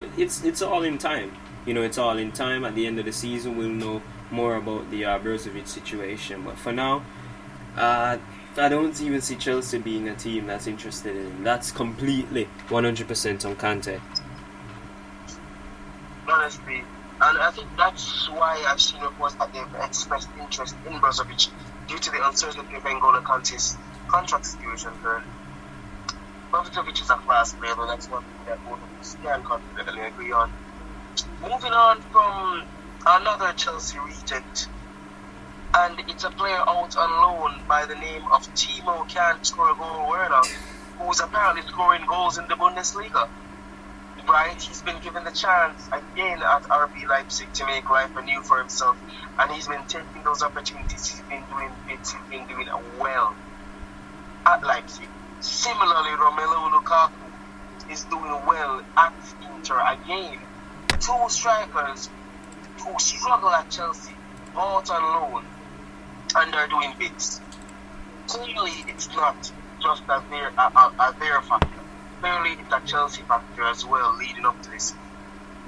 it's all in time. It's all in time. At the end of the season, we'll know more about the Brozovic situation. But for now, I don't even see Chelsea being a team that's interested in him. That's completely 100% on Kante. Honestly, and I think that's why I've seen reports that they've expressed interest in Brozovic due to the uncertainty of N'Golo Kante's contract situation currently. Brozovic is a class player, though that's one thing that both of us can confidently agree on. Moving on from another Chelsea reject, and it's a player out on loan by the name of Timo Can't Score a Goal Werner, who's apparently scoring goals in the Bundesliga. Right, he's been given the chance again at RB Leipzig to make life anew for himself, and he's been taking those opportunities. He's been doing bits, he's been doing well at Leipzig. Similarly, Romelu Lukaku is doing well at Inter again. Two strikers who struggle at Chelsea, bought on loan, and are doing bits. Clearly, it's not just a their factor. Clearly, it's a Chelsea factor as well leading up to this.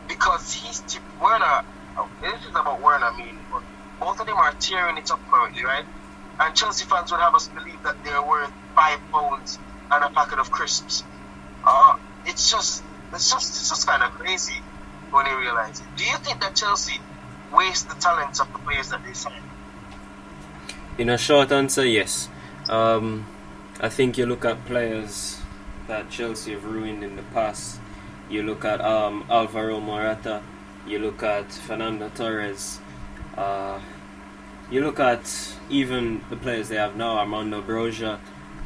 Because Werner, this is about Werner, but both of them are tearing it up currently, right? And Chelsea fans would have us believe that they're worth £5 and a packet of crisps. It's just kind of crazy when you realize it. Do you think that Chelsea waste the talents of the players that they sign? In a short answer, yes. I think you look at players that Chelsea have ruined in the past. You look at Alvaro Morata, you look at Fernando Torres, you look at even the players they have now, Armando Broja,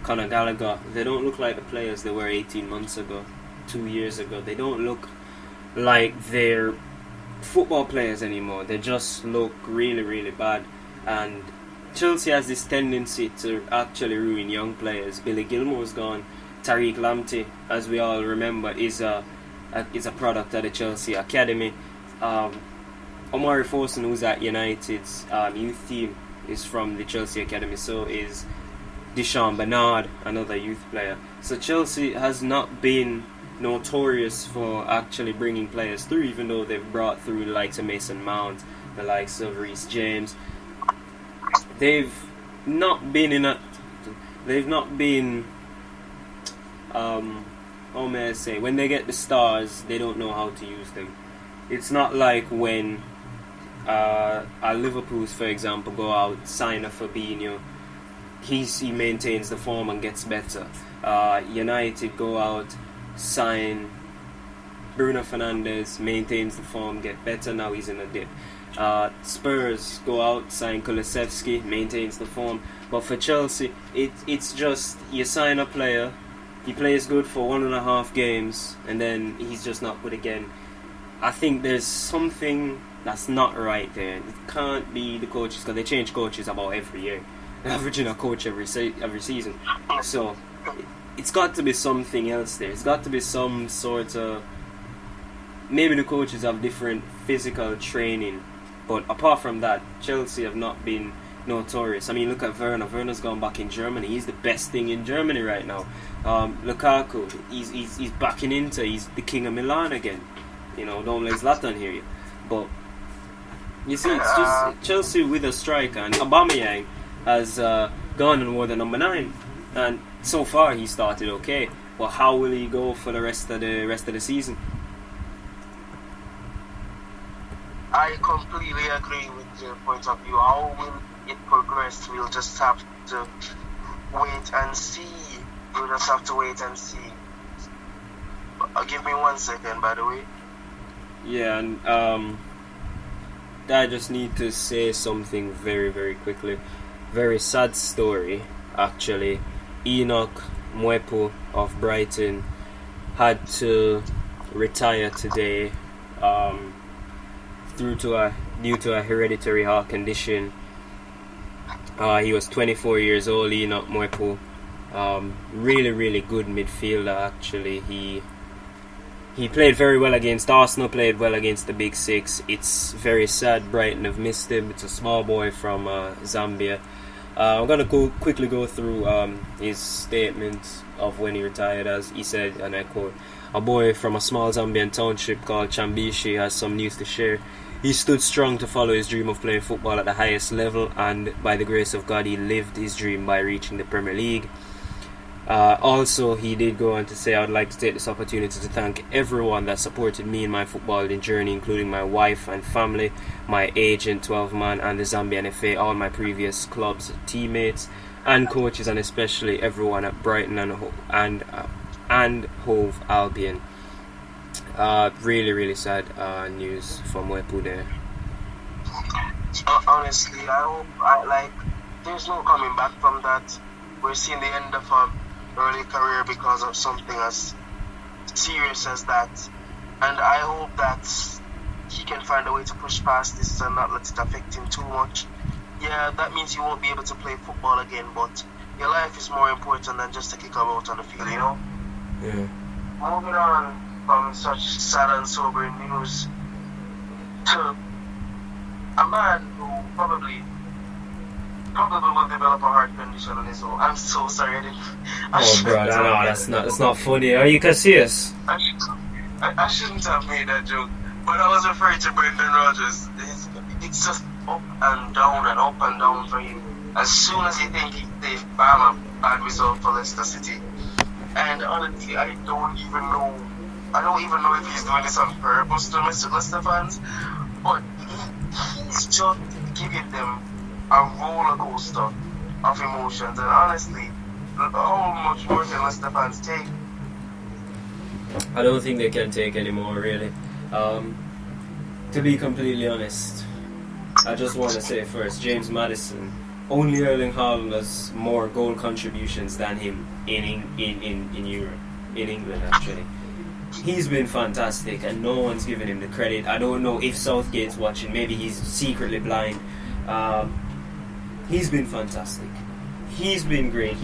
Conor Gallagher. They don't look like the players they were 18 months ago, 2 years ago. They don't look like they're football players anymore. They just look really, really bad. And Chelsea has this tendency to actually ruin young players. Billy Gilmore's gone. Tariq Lamptey, as we all remember, is a product of the Chelsea academy. Omari Forson, who's at United's youth team, is from the Chelsea academy. So is Deshaun Bernard, another youth player. So Chelsea has not been notorious for actually bringing players through, even though they've brought through the likes of Mason Mount, the likes of Reece James. They've not been how may I say, when they get the stars, they don't know how to use them. It's not like when Liverpool, for example, go out, sign a Fabinho, he maintains the form and gets better. United go out, sign Bruno Fernandes, maintains the form, get better, now he's in a dip. Spurs go out, sign Kulusevski, maintains the form. But for Chelsea, it's just, you sign a player, he plays good for 1.5 games, and then he's just not good again. I think there's something that's not right there. It can't be the coaches, because they change coaches about every year. They're averaging a coach every season. So it's got to be something else there. It's got to be some sort of... Maybe the coaches have different physical training. But apart from that, Chelsea have not been notorious. I mean, look at Werner. Werner's gone back in Germany. He's the best thing in Germany right now. Lukaku, he's backing into. He's the king of Milan again. Don't let Zlatan hear you. But you see, it's just Chelsea with a striker, and Aubameyang has gone and wore the number 9, and so far he started okay. But how will he go for the rest of the season? I completely agree with your point of view. How will it progress? We'll just have to wait and see. Give me 1 second, by the way. Yeah, and I just need to say something very, very quickly. Very sad story, actually. Enoch Mwepu of Brighton had to retire today due to a hereditary heart condition. He was 24 years old, Enoch Mwepu. Really, really good midfielder, actually. He played very well against Arsenal, played well against the Big Six. It's very sad Brighton have missed him. It's a small boy from Zambia. I'm going to quickly go through his statement of when he retired, as he said, and I quote, a boy from a small Zambian township called Chambishi, has some news to share. He stood strong to follow his dream of playing football at the highest level, and by the grace of God, he lived his dream by reaching the Premier League. Also, he did go on to say, I would like to take this opportunity to thank everyone that supported me in my footballing journey, including my wife and family, my agent, 12-man, and the Zambian FA, all my previous clubs, teammates, and coaches, and especially everyone at Brighton and Hove Albion. Really, really sad news from Wepu there. Honestly, I hope there's no coming back from that. We're seeing the end of a early career because of something as serious as that, and I hope that he can find a way to push past this and not let it affect him too much. Yeah, that means you won't be able to play football again, but your life is more important than just to kick about on the field, you know? Yeah. Moving on from such sad and sobering news to a man who probably will develop a heart condition on his own. I'm so sorry. Bro, no, that's not funny. Are you serious? I shouldn't have made that joke, but I was referring to Brendan Rodgers. It's just up and down for him. As soon as you think they've a bad result for Leicester City, and honestly, I don't even know if he's doing this on purpose to mess with Leicester fans, but he's just giving them a roller coaster of emotions, and honestly, how much more can Leicester fans take? I don't think they can take anymore, really. To be completely honest, I just want to say first, James Maddison, only Erling Haaland has more goal contributions than him in Europe, in England actually. He's been fantastic, and no one's giving him the credit. I don't know if Southgate's watching. Maybe he's secretly blind. He's been fantastic. He's been great.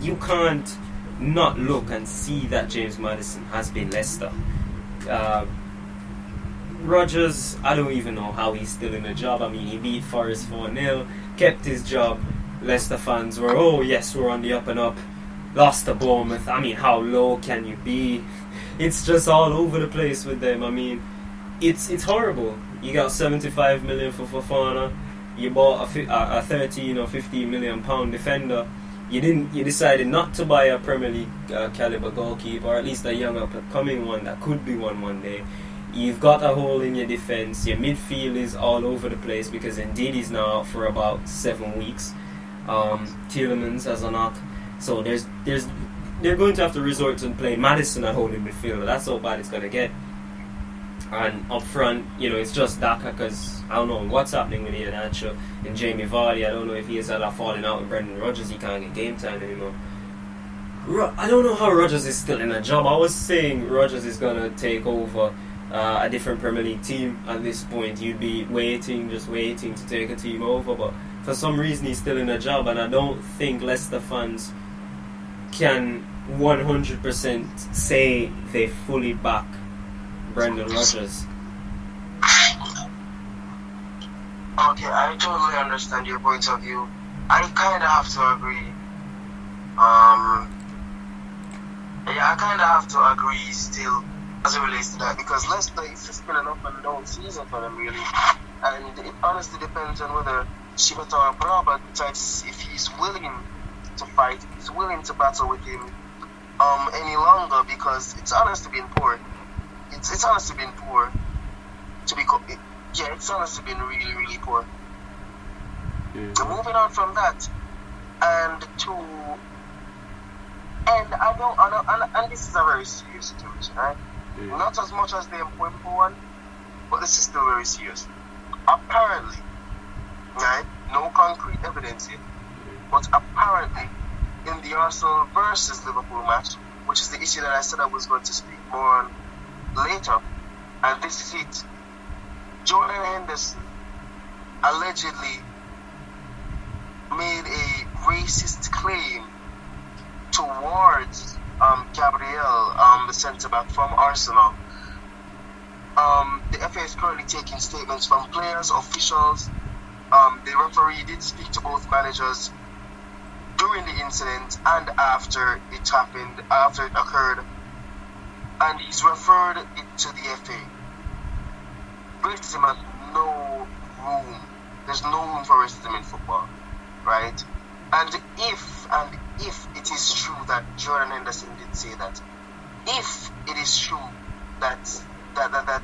You can't not look and see that James Maddison has been Leicester. Rodgers, I don't even know how he's still in the job. I mean, he beat Forest 4-0, kept his job. Leicester fans were, oh yes, we're on the up and up. Lost to Bournemouth. I mean, how low can you be? It's just all over the place with them. I mean, it's horrible. You got 75 million for Fofana. You bought a 13 or 15 million pound defender. You decided not to buy a Premier League caliber goalkeeper, or at least a young up-and-coming one that could be one day. You've got a hole in your defence. Your midfield is all over the place because indeed he's now out for about 7 weeks. Tielemans has a knock, so they're going to have to resort to playing Maddison at holding midfield. That's how bad it's going to get. And up front, it's just Daka, because I don't know what's happening with Iheanacho and Jamie Vardy. I don't know if he has had a falling out with Brendan Rodgers. He can't get game time anymore. I don't know how Rodgers is still in a job. I was saying Rodgers is going to take over a different Premier League team at this point. You'd be just waiting to take a team over, but for some reason he's still in a job, and I don't think Leicester fans can 100% say they fully back Brendan Rodgers. Okay, I totally understand your point of view. I kind of have to agree. I kind of have to agree still as it relates to that, because Leicester, it's just been an up and down season for them, really. And it honestly depends on whether Shibata Braba decides if he's willing to fight, if he's willing to battle with him any longer, because it's honestly been poor. It's honestly been poor. It's honestly been really, really poor. So moving on from that, and this is a very serious situation, right? Not as much as the Mbwembo one, but this is still very serious. Apparently, right? No concrete evidence yet, but apparently, in the Arsenal versus Liverpool match, which is the issue that I said I was going to speak more on later, and this is it. Jordan Henderson allegedly made a racist claim towards Gabriel, the centre-back from Arsenal. The FA is currently taking statements from players, officials. The referee did speak to both managers during the incident and after it occurred. and he's referred it to the FA. Racism has no room. There's no room for racism in football, right? And if it is true that Jordan Henderson did say that, if it is true that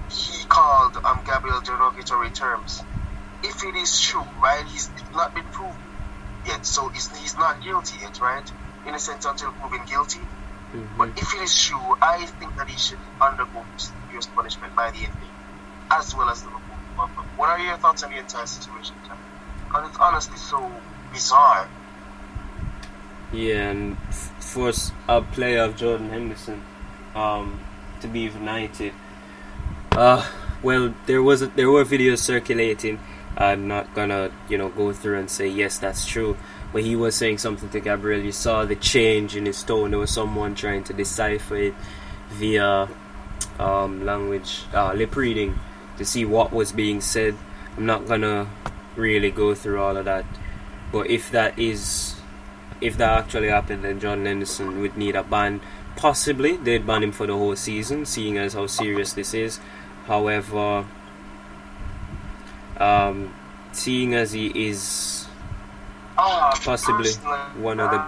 he called Gabriel derogatory terms, if it is true, right, it's not been proven yet, so he's not guilty yet, right? Innocent until proven guilty. Mm-hmm. But if it is true, I think that he should undergo serious punishment by the FA, as well as Liverpool. What are your thoughts on the entire situation, John? Because it's honestly so bizarre. Yeah, and for a player of Jordan Henderson to be united, well, there were videos circulating. I'm not gonna go through and say yes, that's true, but he was saying something to Gabriel. You saw the change in his tone. There was someone trying to decipher it via language, lip reading, to see what was being said. I'm not gonna really go through all of that, but if that actually happened, then Jordan Henderson would need a ban. Possibly they'd ban him for the whole season, seeing as how serious this is. However, seeing as he is possibly one of the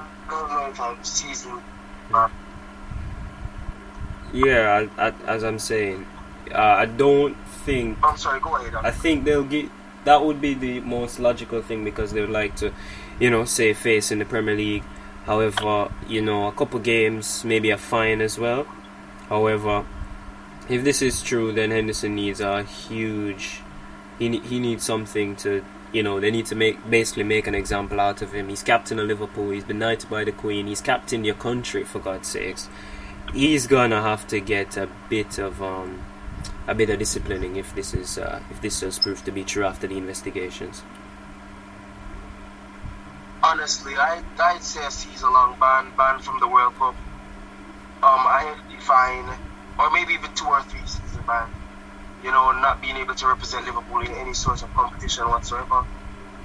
as I'm saying, I don't think. I'm sorry, go ahead. I think that would be the most logical thing, because they would like to, save face in the Premier League. However, a couple games, maybe a fine as well. However, if this is true, then Henderson needs a huge. He needs something to, they need to basically make an example out of him. He's captain of Liverpool. He's been knighted by the Queen. He's captained your country, for God's sakes. He's gonna have to get a bit of disciplining if this does prove to be true after the investigations. Honestly, I'd say a season-long ban from the World Cup. IFD fine, or maybe even 2 or 3 season ban. Not being able to represent Liverpool in any sort of competition whatsoever,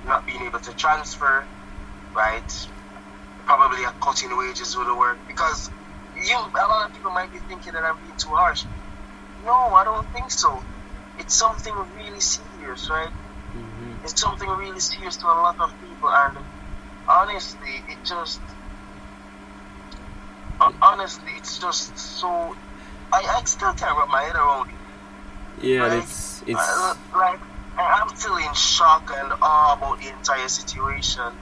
not being able to transfer, right? Probably a cut in wages would work, because a lot of people might be thinking that I'm being too harsh. No, I don't think so. It's something really serious, right? Mm-hmm. It's something really serious to a lot of people, and honestly, it's just so. I still can't wrap my head around it. Yeah, right? it's like, I'm still in shock and awe about the entire situation.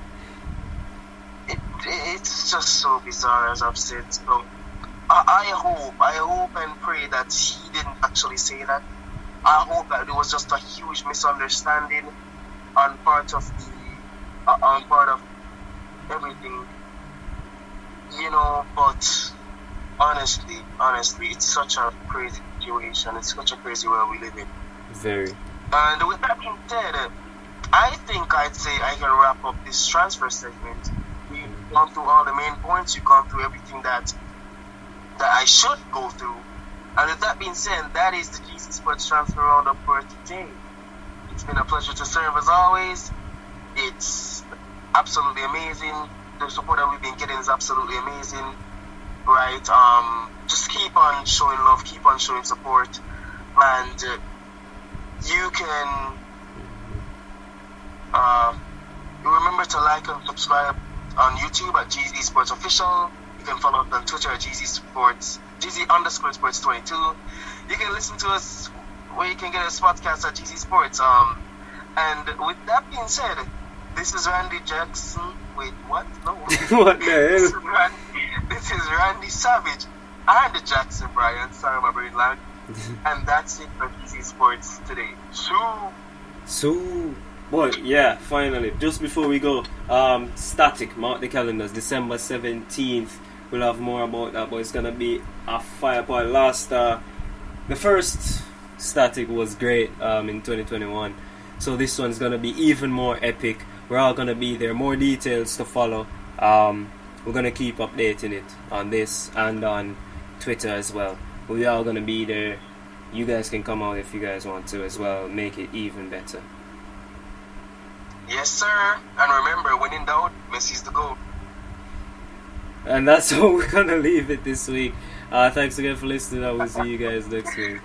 It's just so bizarre, as I've said. So I hope and pray that he didn't actually say that. I hope that it was just a huge misunderstanding on part of everything, but honestly, it's such a crazy situation. It's such a crazy world we live in. Very. And with that being said, I think I'd say I can wrap up this transfer segment. We've gone through all the main points. We've gone through everything that I should go through. And with that being said, that is the GC Sports Transfer Roundup for today. It's been a pleasure to serve as always. It's absolutely amazing. The support that we've been getting is absolutely amazing. Right? Just keep on showing love, keep on showing support, and you can remember to like and subscribe on YouTube at GZ Sports Official. You can follow us on Twitter at GZ_Sports22. You can listen to us where you can get us podcast at GZ Sports. And with that being said, this is Randy Jackson. Wait, what? No. What the hell? This is Randy Savage and Jackson Bryan. Sorry, my brain lag. And that's it for GZ Sports today. So, but yeah, finally, just before we go, static, mark the calendars, December 17th. We'll have more about that, but it's gonna be a fire party. The first static was great in 2021, so this one's gonna be even more epic. We're all gonna be there. More details to follow. We're gonna keep updating it on this and on Twitter as well. We're all gonna be there. You guys can come out if you guys want to as well. Make it even better. Yes, sir. And remember, when in doubt, Messi's the GOAT. And that's how we're gonna leave it this week. Thanks again for listening. I will see you guys next week.